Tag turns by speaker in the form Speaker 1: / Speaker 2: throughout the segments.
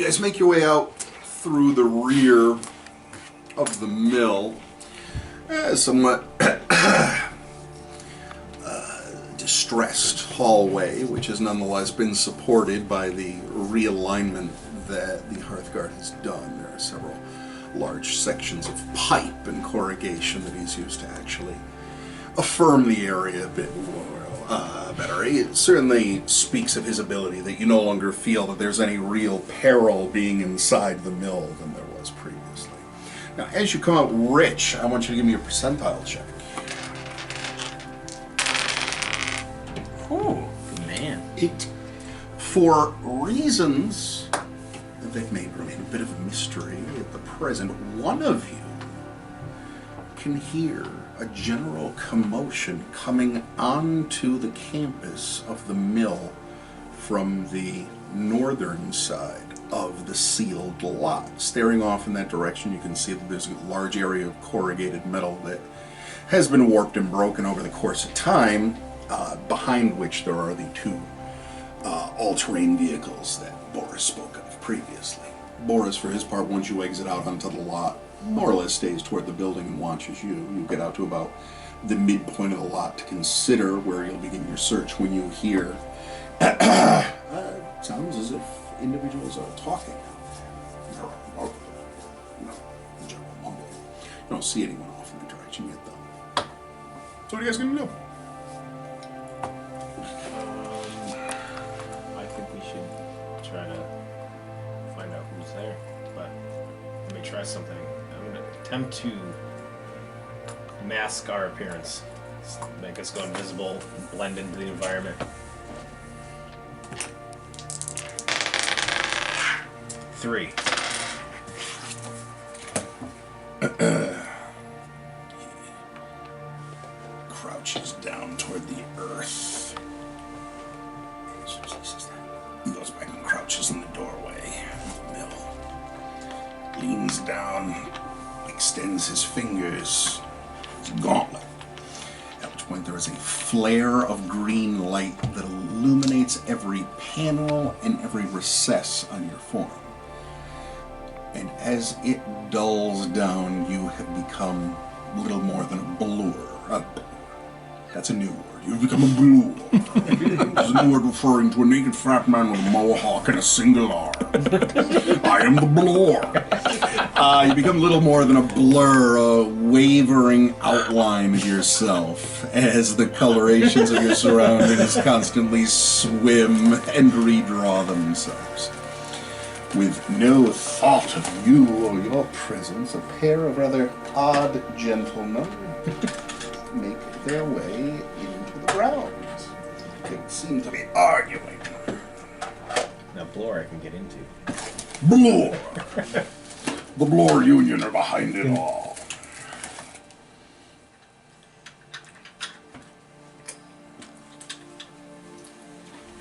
Speaker 1: guys make your way out through the rear of the mill. Somewhat distressed hallway, which has nonetheless been supported by the realignment that the Hearthguard has done. There are several large sections of pipe and corrugation that he's used to actually affirm the area a bit more better. It certainly speaks of his ability that you no longer feel that there's any real peril being inside the mill than there was previously. Now, as you come out rich, I want you to give me a percentile check.
Speaker 2: Oh, man.
Speaker 1: 8. For reasons that they've made remain a bit of a mystery at the present, one of you can hear a general commotion coming onto the campus of the mill from the northern side of the sealed lot. Staring off in that direction, you can see that there's a large area of corrugated metal that has been warped and broken over the course of time, behind which there are the two all-terrain vehicles that Boris spoke of previously. Boris, for his part, once you exit out onto the lot, more or less stays toward the building and watches you. You get out to about the midpoint of the lot to consider where you'll begin your search when you hear sounds as if individuals are talking out there. No, general mumbling. You don't see anyone off in the direction yet, though. So what are you guys going to do?
Speaker 2: I think we should try to find out who's there, but let me try something. I'm going to attempt to mask our appearance, make us go invisible, blend into the environment. 3.
Speaker 1: Crouches down toward the earth. He goes back and crouches in the doorway of the mill. Leans down, extends his fingers, his gauntlet. At which point there is a flare of green light that illuminates every panel and every recess on your form. And as it dulls down, you have become little more than a blur. That's a new word. You've become a blur. It's a new word referring to a naked fat man with a mohawk and a single arm. I am the blur. You become little more than a blur, a wavering outline of yourself as the colorations of your surroundings constantly swim and redraw themselves. With no thought of you or your presence, a pair of rather odd gentlemen make their way into the grounds. They seem to be arguing.
Speaker 2: Now, Blore I can get into.
Speaker 1: Blore! The Blore Union are behind it all.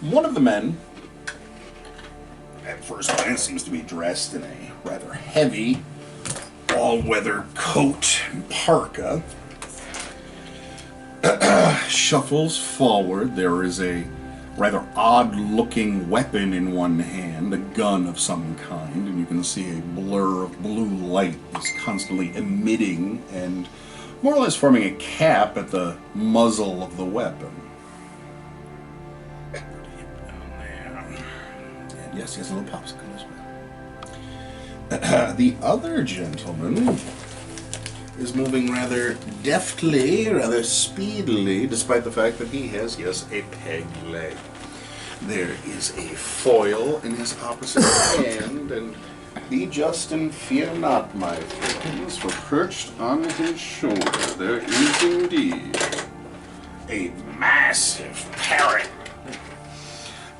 Speaker 1: One of the men, at first glance, seems to be dressed in a rather heavy, all-weather coat and parka. Shuffles forward. There is a rather odd-looking weapon in one hand, a gun of some kind, and you can see a blur of blue light is constantly emitting and more or less forming a cap at the muzzle of the weapon. Yes, he has a little popsicle as well. The other gentleman is moving rather deftly, rather speedily, despite the fact that he has, yes, a peg leg. There is a foil in his opposite hand, and be just and fear not, my friends, for perched on his shoulder there is indeed a massive parrot.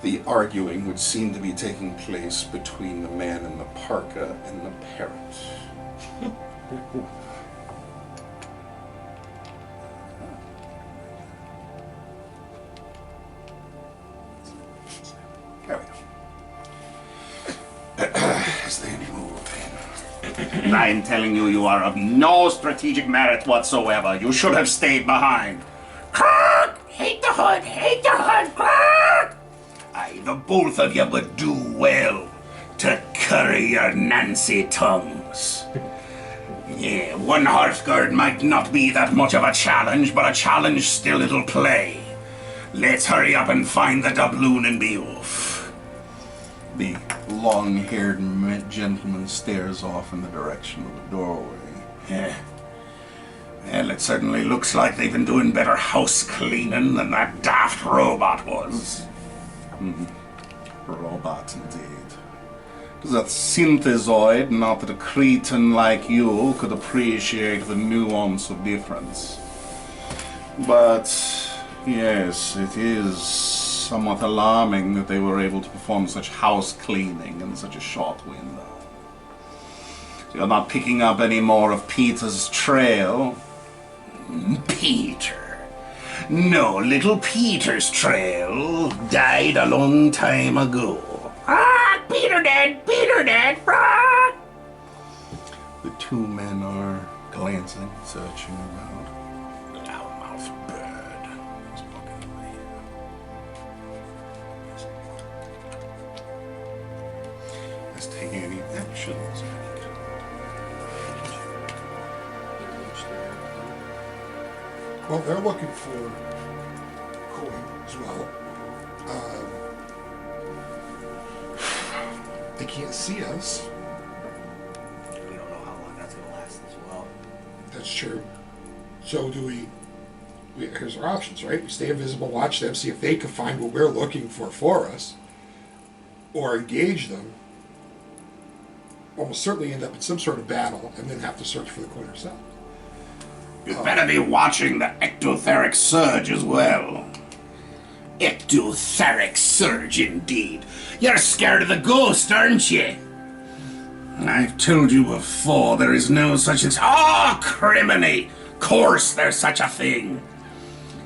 Speaker 1: The arguing would seem to be taking place between the man in the parka and the parrot. There we go. As they move in. I'm telling you, you are of no strategic merit whatsoever. You should have stayed behind. Kirk! Hate the hood, Kirk! The both of you would do well to curry your Nancy tongues. Yeah, one Hearthguard might not be that much of a challenge, but a challenge still it'll play. Let's hurry up and find the doubloon and be off.
Speaker 3: The long-haired gentleman stares off in the direction of the doorway.
Speaker 1: Yeah. Well, it certainly looks like they've been doing better house cleaning than that daft robot was.
Speaker 3: Robot, indeed. It was a synthezoid, not that a cretin like you could appreciate the nuance of difference. But, yes, it is somewhat alarming that they were able to perform such house cleaning in such a short window. You're not picking up any more of Peter's trail.
Speaker 1: Peter? No, little Peter's trail died a long time ago. Ah, Peter dead, ah!
Speaker 3: The two men are glancing, searching around.
Speaker 1: The owl-mouthed bird is looking away.
Speaker 3: Is taking any actions.
Speaker 4: Well, they're looking for coin as well. They can't see us.
Speaker 5: We don't know how long that's going to last as well.
Speaker 4: That's true. So do we here's our options, right? We stay invisible, watch them, see if they can find what we're looking for us, or engage them. Almost certainly end up in some sort of battle and then have to search for the coin ourselves.
Speaker 1: You better be watching the ectotheric surge as well. Ectotheric surge, indeed. You're scared of the ghost, aren't you? I've told you before, there is no such thing. Ah, criminy! Course there's such a thing.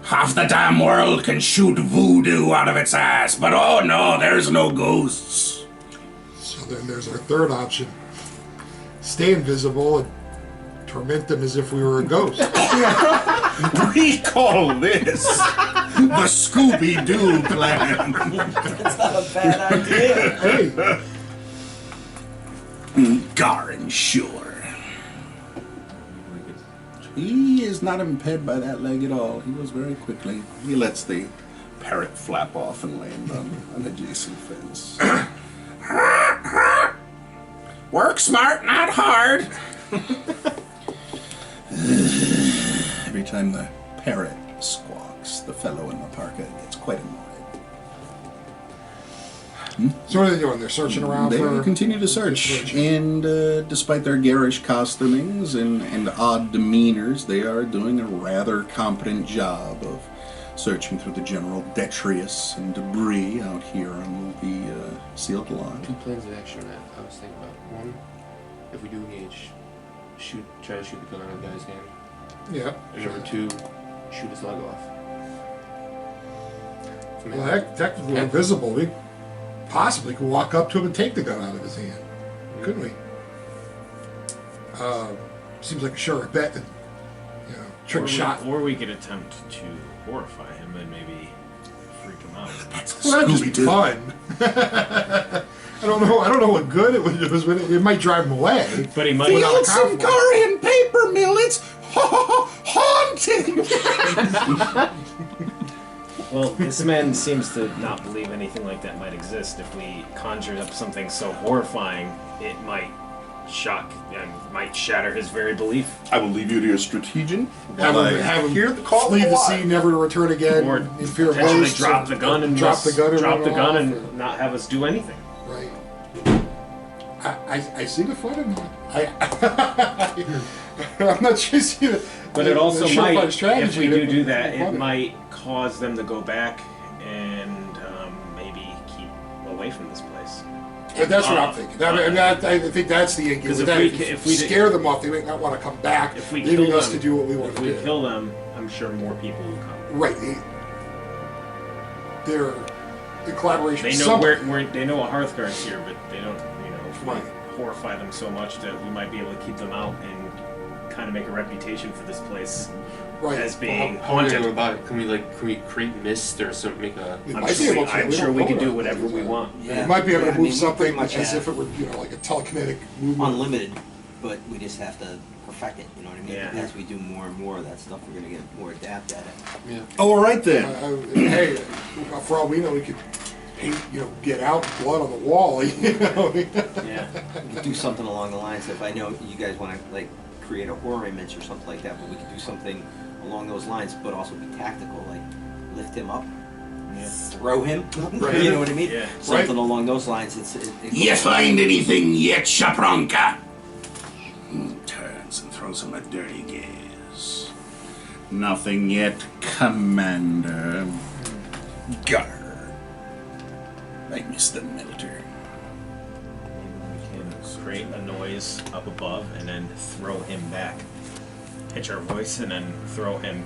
Speaker 1: Half the damn world can shoot voodoo out of its ass, but oh no, there's no ghosts.
Speaker 4: So then there's our third option. Stay invisible and torment them as if we were a ghost.
Speaker 1: We call this the Scooby-Doo plan.
Speaker 5: That's not a bad idea.
Speaker 4: Hey,
Speaker 1: Garin, sure.
Speaker 3: He is not impaired by that leg at all. He goes very quickly. He lets the parrot flap off and land on an adjacent fence.
Speaker 1: Work smart, not hard.
Speaker 3: Every time the parrot squawks, the fellow in the parka gets quite annoyed.
Speaker 4: so what are they doing? They're searching around
Speaker 3: They
Speaker 4: for...
Speaker 3: continue to search, and despite their garish costumings and odd demeanors, they are doing a rather competent job of searching through the general detritus and debris out here on the sealed line.
Speaker 6: Two plans of action that I was thinking about. One, if we do engage, try to shoot the gun out of the guy's hand.
Speaker 4: Yeah.
Speaker 6: And number two, shoot his leg off.
Speaker 4: Well, heck, technically we're invisible. We possibly could walk up to him and take the gun out of his hand. Couldn't we? Seems like a sure bet that, trick shot.
Speaker 2: Or we could attempt to horrify him and maybe freak him out.
Speaker 1: That's
Speaker 4: Well, that'd just be
Speaker 1: Scooby-Doo.
Speaker 4: fun. I don't know what good it would do. It might drive him away.
Speaker 2: But he might
Speaker 1: The
Speaker 2: not.
Speaker 1: old Singarian paper mill, it's haunting!
Speaker 2: Well, this man seems to not believe anything like that might exist. If we conjure up something so horrifying, it might shock and might shatter his very belief.
Speaker 3: I will leave you to your strategic.
Speaker 4: Have him
Speaker 3: hear the call
Speaker 4: flee
Speaker 3: of
Speaker 4: the
Speaker 3: alarm.
Speaker 4: scene, never to return again.
Speaker 2: Or
Speaker 4: in fear of
Speaker 2: potentially
Speaker 4: ghosts,
Speaker 2: drop
Speaker 4: or
Speaker 2: the gun and
Speaker 4: drop the gun and
Speaker 2: drop
Speaker 4: run
Speaker 2: the gun
Speaker 4: off,
Speaker 2: and
Speaker 4: or-
Speaker 2: not have us do anything.
Speaker 4: Right. I see the fun in that. I'm not sure I see the.
Speaker 2: But it also
Speaker 4: the
Speaker 2: might,
Speaker 4: surefire strategy
Speaker 2: if we
Speaker 4: in
Speaker 2: do
Speaker 4: but
Speaker 2: that,
Speaker 4: fun in
Speaker 2: it might cause them to go back and maybe keep away from this place.
Speaker 4: But that's what I'm thinking. I think that's the issue.
Speaker 2: 'Cause
Speaker 4: With that. If we scare them off, they might not want to come back,
Speaker 2: If we
Speaker 4: leaving
Speaker 2: kill
Speaker 4: us
Speaker 2: them,
Speaker 4: to do what we want
Speaker 2: if
Speaker 4: to
Speaker 2: we
Speaker 4: do.
Speaker 2: kill them, I'm sure more people will come.
Speaker 4: Right. They're in collaboration
Speaker 2: They
Speaker 4: with
Speaker 2: know
Speaker 4: someone.
Speaker 2: they know a Hearthguard's here, but they don't. If we
Speaker 4: Right.
Speaker 2: horrify them so much that we might be able to keep them out and kind of make a reputation for this place
Speaker 4: Right.
Speaker 2: as being
Speaker 6: How are we
Speaker 2: haunted.
Speaker 6: gonna go about it? Can we create mist or some make a?
Speaker 4: We
Speaker 2: I'm
Speaker 4: might be
Speaker 2: sure,
Speaker 4: able to.
Speaker 2: I'm
Speaker 4: We
Speaker 2: sure
Speaker 4: don't
Speaker 2: we
Speaker 4: know
Speaker 2: can do
Speaker 4: about
Speaker 2: whatever
Speaker 4: that.
Speaker 2: we want.
Speaker 4: We might be able to
Speaker 5: I
Speaker 4: move
Speaker 5: mean, we
Speaker 4: something
Speaker 5: pretty much
Speaker 4: as
Speaker 5: have
Speaker 4: if it were, like a telekinetic movement.
Speaker 5: unlimited, but we just have to perfect it. You know what I mean?
Speaker 2: Yeah.
Speaker 5: As we do more and more of that stuff, we're gonna get more adept at it.
Speaker 6: Yeah.
Speaker 3: All right then.
Speaker 4: Hey, for all we know, we could paint, get out blood on the wall.
Speaker 2: Yeah.
Speaker 5: We could do something along the lines. If I know you guys want to like create a horror image or something like that, but we could do something along those lines, but also be tactical, like lift him up, throw him.
Speaker 4: Right.
Speaker 5: You know what I mean?
Speaker 2: Yeah.
Speaker 5: Something along those lines. It
Speaker 1: You find anything yet, Shapronka? Turns and throws him a dirty gaze.
Speaker 3: Nothing yet, Commander.
Speaker 1: Gar. I miss the military.
Speaker 2: Maybe we can create a noise up above and then throw him back. Pitch our voice and then throw him.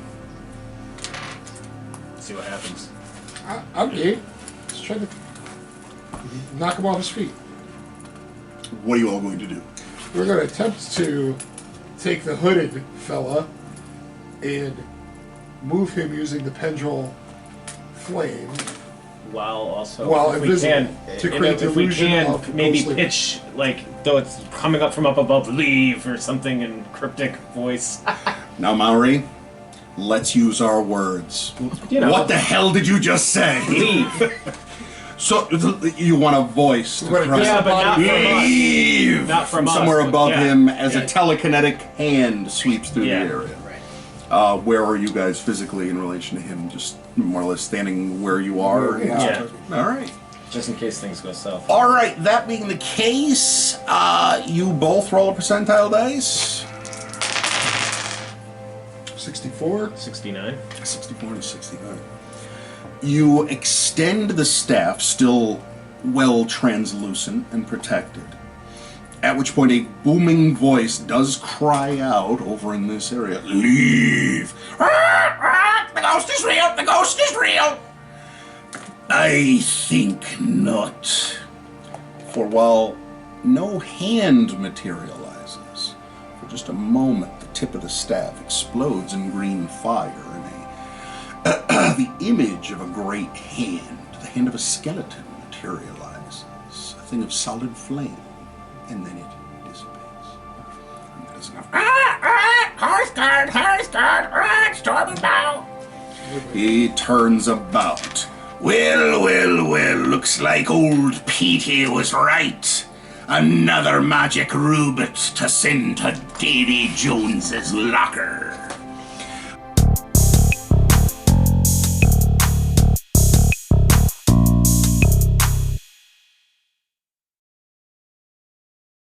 Speaker 2: See what happens.
Speaker 4: I'm game. Just trying to knock him off his feet.
Speaker 3: What are you all going to do?
Speaker 4: We're going to attempt to take the hooded fella and move him using the pendril flame.
Speaker 2: While also,
Speaker 4: While
Speaker 2: if we
Speaker 4: invisible,
Speaker 2: can,
Speaker 4: to create the
Speaker 2: if we
Speaker 4: illusion
Speaker 2: can,
Speaker 4: of
Speaker 2: maybe
Speaker 4: ghostly-
Speaker 2: pitch like though it's coming up from up above, leave or something in cryptic voice.
Speaker 3: Now, Maori, let's use our words.
Speaker 1: What the hell did you just say?
Speaker 2: Leave.
Speaker 3: So, you want a voice to
Speaker 4: Right,
Speaker 3: cry
Speaker 2: Yeah, but not from us.
Speaker 1: Leave!
Speaker 2: Not from us.
Speaker 3: somewhere
Speaker 2: but
Speaker 3: above
Speaker 2: yeah.
Speaker 3: him as
Speaker 2: Yeah.
Speaker 3: a telekinetic hand sweeps through
Speaker 2: Yeah.
Speaker 3: the area.
Speaker 5: Right.
Speaker 3: Where are you guys physically in relation to him? Just more or less standing where you are?
Speaker 2: Yeah.
Speaker 3: All right.
Speaker 2: Just in case things go south.
Speaker 3: All right, that being the case, you both roll a percentile dice.
Speaker 4: 64.
Speaker 2: 69.
Speaker 3: 64 to 69. You extend the staff, still well translucent and protected, at which point a booming voice does cry out over in this area, "Leave!
Speaker 1: The ghost is real! The ghost is real! I think not.
Speaker 3: For while no hand materializes, for just a moment the tip of the staff explodes in green fire, and the image of a great hand, the hand of a skeleton, materializes, a thing of solid flame, and then it dissipates. And that is enough.
Speaker 1: Hearthguard! Hearthguard! Stormy bow!
Speaker 3: He turns about.
Speaker 1: Well, looks like old Petey was right. Another magic rubit to send to Davy Jones's locker.